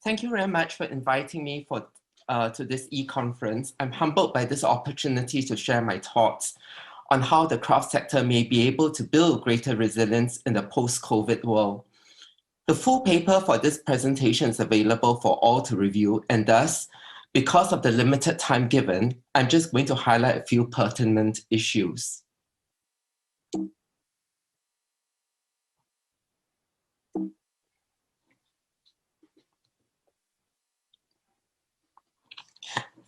Thank you very much for inviting me to this e-conference. I'm humbled by this opportunity to share my thoughts on how the craft sector may be able to build greater resilience in the post-COVID world. The full paper for this presentation is available for all to review, and thus, because of the limited time given, I'm just going to highlight a few pertinent issues.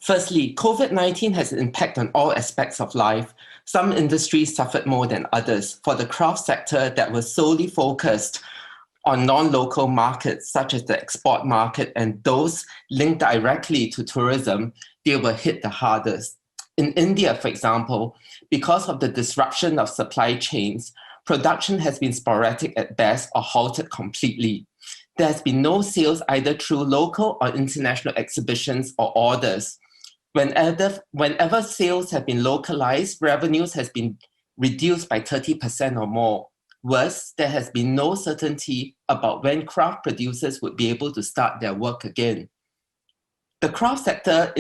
Firstly, COVID-19 has an impact on all aspects of life. Some industries suffered more than others. For the craft sector that was solely focused on non-local markets, such as the export market and those linked directly to tourism, they were hit the hardest. In India, for example, because of the disruption of supply chains, production has been sporadic at best or halted completely. There has been no sales either through local or international exhibitions or orders. Whenever sales have been localized, revenues has been reduced by 30% or more. Worse, there has been no certainty about when craft producers would be able to start their work again. The craft sector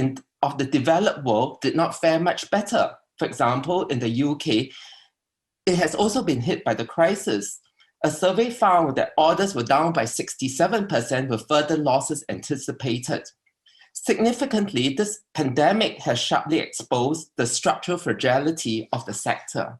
of the developed world did not fare much better. For example, in the UK, it has also been hit by the crisis. A survey found that orders were down by 67% with further losses anticipated. Significantly, this pandemic has sharply exposed the structural fragility of the sector.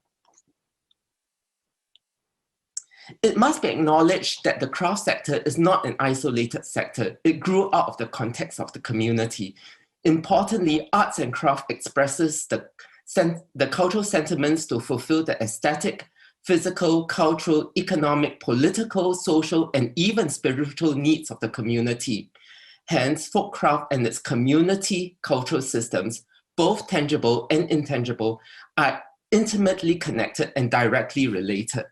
It must be acknowledged that the craft sector is not an isolated sector. It grew out of the context of the community. Importantly, arts and craft expresses the cultural sentiments to fulfill the aesthetic, physical, cultural, economic, political, social, and even spiritual needs of the community. Hence, folk craft and its community cultural systems, both tangible and intangible, are intimately connected and directly related.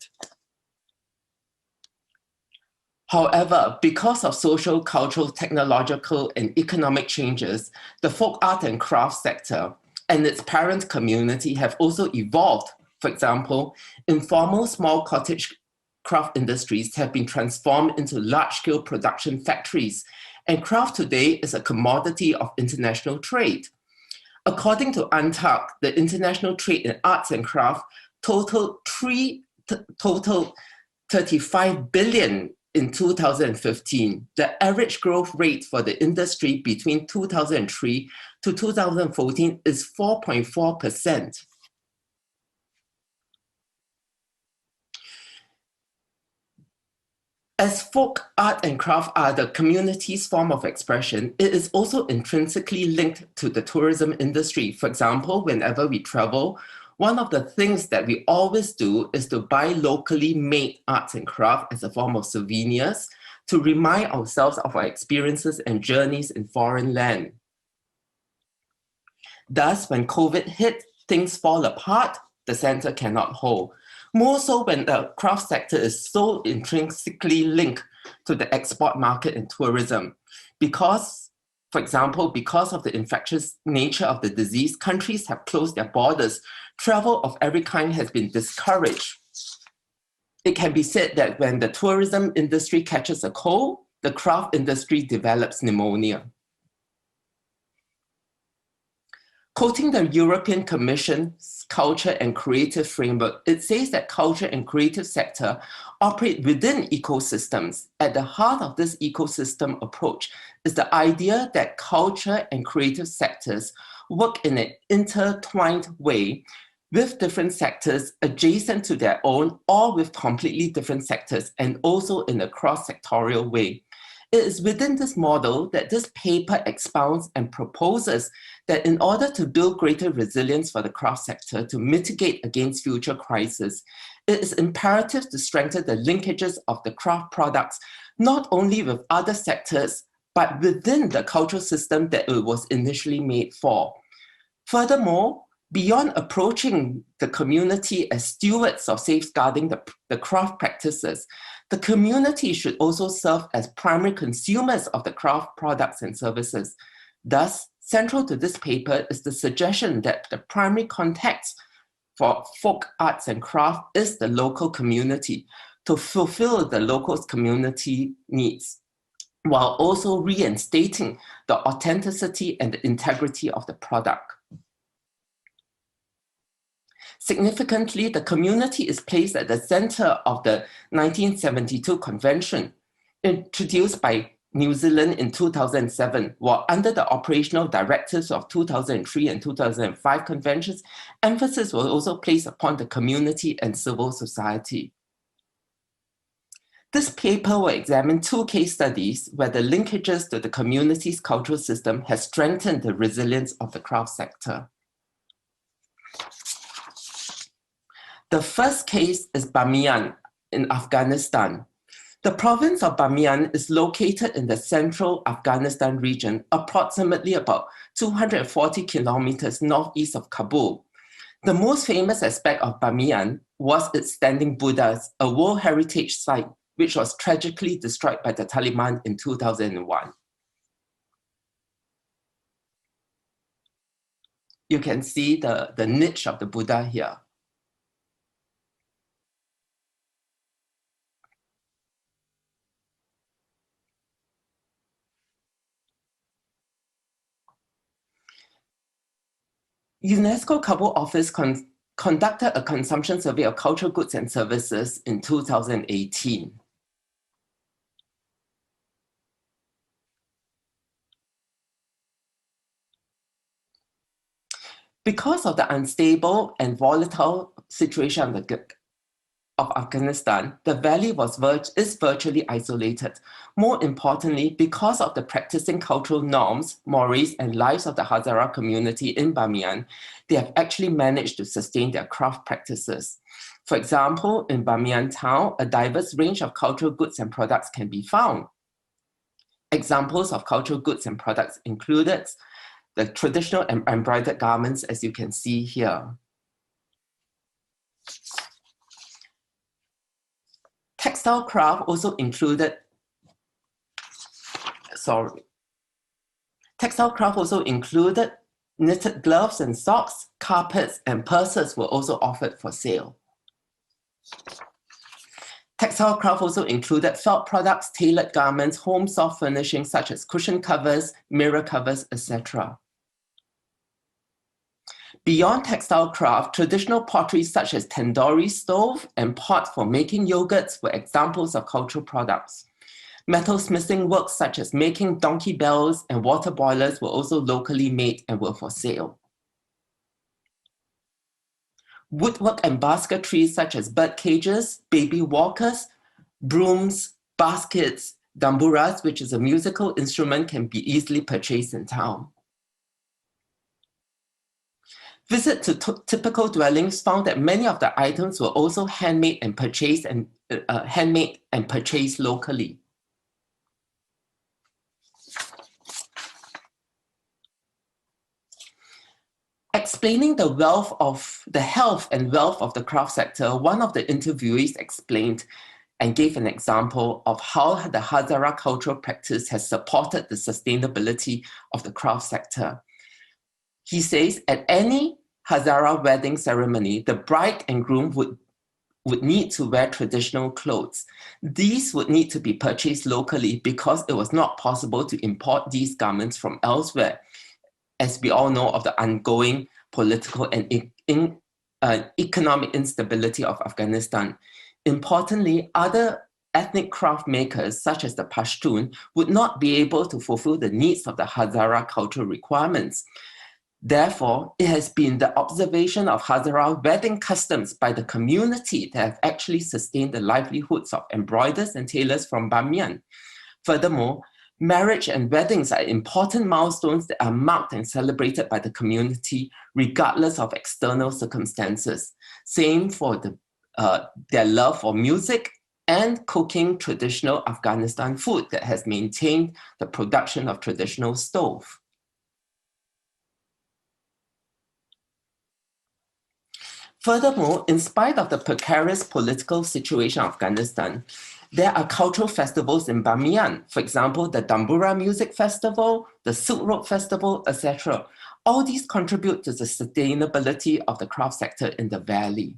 However, because of social, cultural, technological, and economic changes, the folk art and craft sector and its parent community have also evolved. For example, informal small cottage craft industries have been transformed into large-scale production factories, and craft today is a commodity of international trade. According to UNTAC, the international trade in arts and craft totaled 35 billion in 2015. The average growth rate for the industry between 2003 to 2014 is 4.4%. As folk art and craft are the community's form of expression, it is also intrinsically linked to the tourism industry. For example, whenever we travel, one of the things that we always do is to buy locally made arts and craft as a form of souvenirs to remind ourselves of our experiences and journeys in foreign land. Thus, when COVID hit, things fall apart, the center cannot hold. More so when the craft sector is so intrinsically linked to the export market and tourism. Because, for example, because of the infectious nature of the disease, countries have closed their borders. Travel of every kind has been discouraged. It can be said that when the tourism industry catches a cold, the craft industry develops pneumonia. Quoting the European Commission's Culture and Creative Framework, it says that culture and creative sector operate within ecosystems. At the heart of this ecosystem approach is the idea that culture and creative sectors work in an intertwined way with different sectors adjacent to their own or with completely different sectors, and also in a cross-sectorial way. It is within this model that this paper expounds and proposes that in order to build greater resilience for the craft sector to mitigate against future crises, it is imperative to strengthen the linkages of the craft products, not only with other sectors, but within the cultural system that it was initially made for. Furthermore, beyond approaching the community as stewards of safeguarding the craft practices, the community should also serve as primary consumers of the craft products and services. Thus, central to this paper is the suggestion that the primary context for folk arts and craft is the local community to fulfill the local community needs. while also reinstating the authenticity and the integrity of the product. Significantly, the community is placed at the center of the 1972 convention, introduced by New Zealand in 2007, while under the operational directives of 2003 and 2005 conventions, emphasis was also placed upon the community and civil society. This paper will examine 2 case studies where the linkages to the community's cultural system has strengthened the resilience of the craft sector. The first case is Bamiyan in Afghanistan. The province of Bamiyan is located in the central Afghanistan region, approximately about 240 kilometers northeast of Kabul. The most famous aspect of Bamiyan was its standing Buddhas, a World Heritage Site, which was tragically destroyed by the Taliban in 2001. You can see the niche of the Buddha here. UNESCO Kabul office conducted a consumption survey of cultural goods and services in 2018. Because of the unstable and volatile situation of Afghanistan, the valley is virtually isolated. More importantly, because of the practicing cultural norms, mores, and lives of the Hazara community in Bamiyan, they have actually managed to sustain their craft practices. For example, in Bamiyan town, a diverse range of cultural goods and products can be found. Examples of cultural goods and products included the traditional embroidered garments, as you can see here. Textile craft also included, knitted gloves and socks, carpets, and purses were also offered for sale. Textile craft also included felt products, tailored garments, home soft furnishings such as cushion covers, mirror covers, etc. Beyond textile craft, traditional pottery such as tandoori stove and pot for making yogurts were examples of cultural products. Metalsmithing works such as making donkey bells and water boilers were also locally made and were for sale. Woodwork and basketry such as bird cages, baby walkers, brooms, baskets, damburas, which is a musical instrument, can be easily purchased in town. Visit to typical dwellings found that many of the items were also handmade and purchased locally. Explaining the health and wealth of the craft sector, one of the interviewees explained and gave an example of how the Hazara cultural practice has supported the sustainability of the craft sector. He says, at any Hazara wedding ceremony, the bride and groom would need to wear traditional clothes. These would need to be purchased locally because it was not possible to import these garments from elsewhere, as we all know of the ongoing political and economic instability of Afghanistan. Importantly, other ethnic craft makers, such as the Pashtun, would not be able to fulfill the needs of the Hazara cultural requirements. Therefore, it has been the observation of Hazara wedding customs by the community that have actually sustained the livelihoods of embroiders and tailors from Bamiyan. Furthermore, marriage and weddings are important milestones that are marked and celebrated by the community, regardless of external circumstances. Same for their love for music and cooking traditional Afghanistan food that has maintained the production of traditional stove. Furthermore, in spite of the precarious political situation of Afghanistan, there are cultural festivals in Bamiyan. For example, the Dambura Music Festival, the Silk Road Festival, etc. All these contribute to the sustainability of the craft sector in the valley.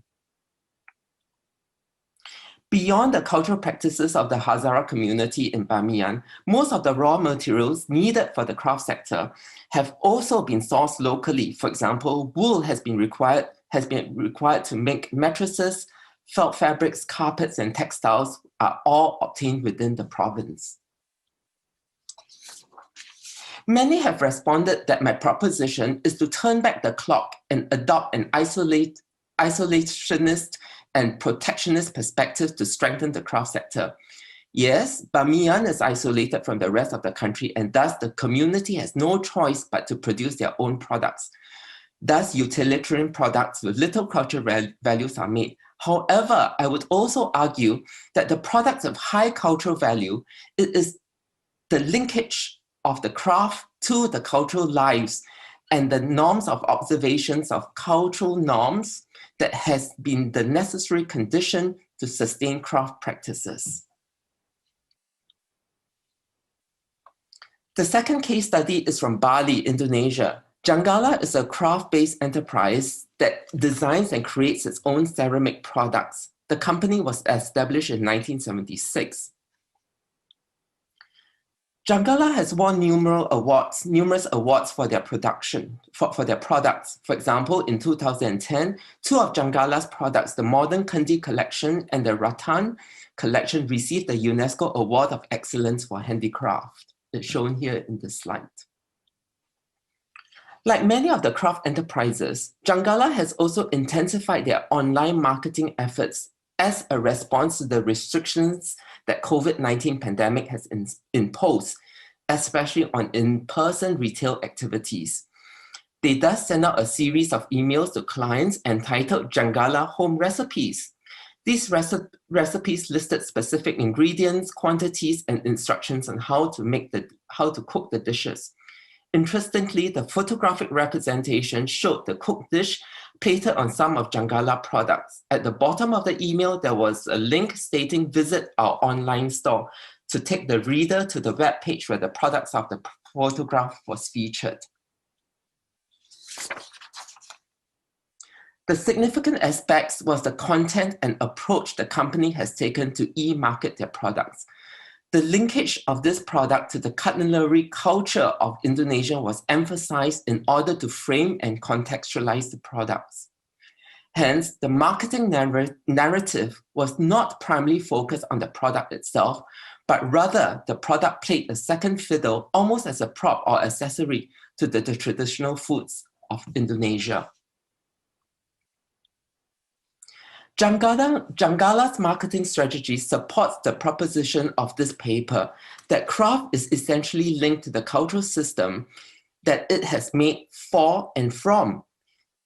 Beyond the cultural practices of the Hazara community in Bamiyan, most of the raw materials needed for the craft sector have also been sourced locally. For example, wool has been required to make mattresses, felt fabrics, carpets, and textiles are all obtained within the province. Many have responded that my proposition is to turn back the clock and adopt an isolationist and protectionist perspective to strengthen the craft sector. Yes, Bamiyan is isolated from the rest of the country, and thus the community has no choice but to produce their own products. Thus, utilitarian products with little cultural values are made. However, I would also argue that the products of high cultural value, it is the linkage of the craft to the cultural lives and the norms of observations of cultural norms that has been the necessary condition to sustain craft practices. The second case study is from Bali, Indonesia. Janggala is a craft-based enterprise that designs and creates its own ceramic products. The company was established in 1976. Janggala has won numerous awards for their production, for their products. For example, in 2010, two of Janggala's products, the Modern Kendi collection and the Rattan collection, received the UNESCO Award of Excellence for Handicraft. It's shown here in the slide. Like many of the craft enterprises, Janggala has also intensified their online marketing efforts as a response to the restrictions that COVID-19 pandemic has imposed, especially on in-person retail activities. They thus send out a series of emails to clients entitled Janggala Home Recipes. These recipes listed specific ingredients, quantities, and instructions on how to cook the dishes. Interestingly, the photographic representation showed the cooked dish plated on some of Janggala products. At the bottom of the email, there was a link stating visit our online store to take the reader to the web page where the products of the photograph was featured. The significant aspects was the content and approach the company has taken to e-market their products. The linkage of this product to the culinary culture of Indonesia was emphasized in order to frame and contextualize the products. Hence, the marketing narrative was not primarily focused on the product itself, but rather the product played a second fiddle, almost as a prop or accessory to the traditional foods of Indonesia. Janggala's marketing strategy supports the proposition of this paper that craft is essentially linked to the cultural system that it has made for and from.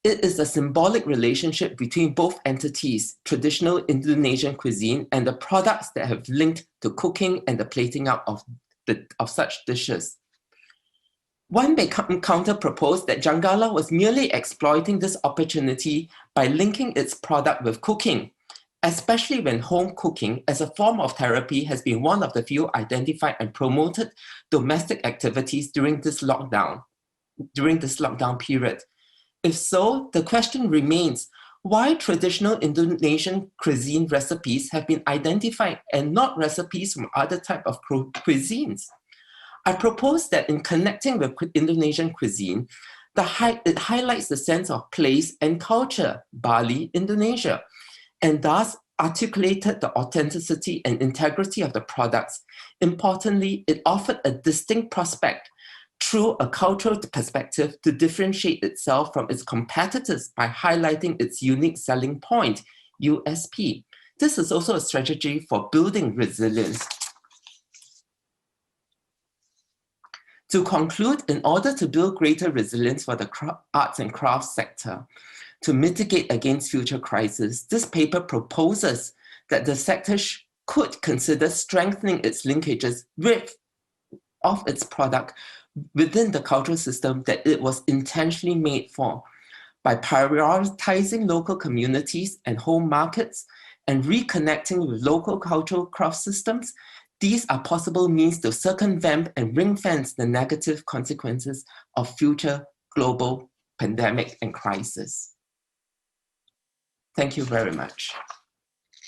It is a symbolic relationship between both entities, traditional Indonesian cuisine and the products that have linked to cooking and the plating up of such dishes. One may counter-propose that Janggala was merely exploiting this opportunity by linking its product with cooking, especially when home cooking as a form of therapy has been one of the few identified and promoted domestic activities during this lockdown period. If so, the question remains, why traditional Indonesian cuisine recipes have been identified and not recipes from other types of cuisines? I propose that in connecting with Indonesian cuisine, it highlights the sense of place and culture, Bali, Indonesia, and thus articulated the authenticity and integrity of the products. Importantly, it offered a distinct prospect through a cultural perspective to differentiate itself from its competitors by highlighting its unique selling point, USP. This is also a strategy for building resilience. To conclude, in order to build greater resilience for the arts and crafts sector, to mitigate against future crises, this paper proposes that the sector could consider strengthening its linkages of its product within the cultural system that it was intentionally made for, by prioritizing local communities and home markets and reconnecting with local cultural craft systems. These are possible means to circumvent and ring-fence the negative consequences of future global pandemic and crisis. Thank you very much.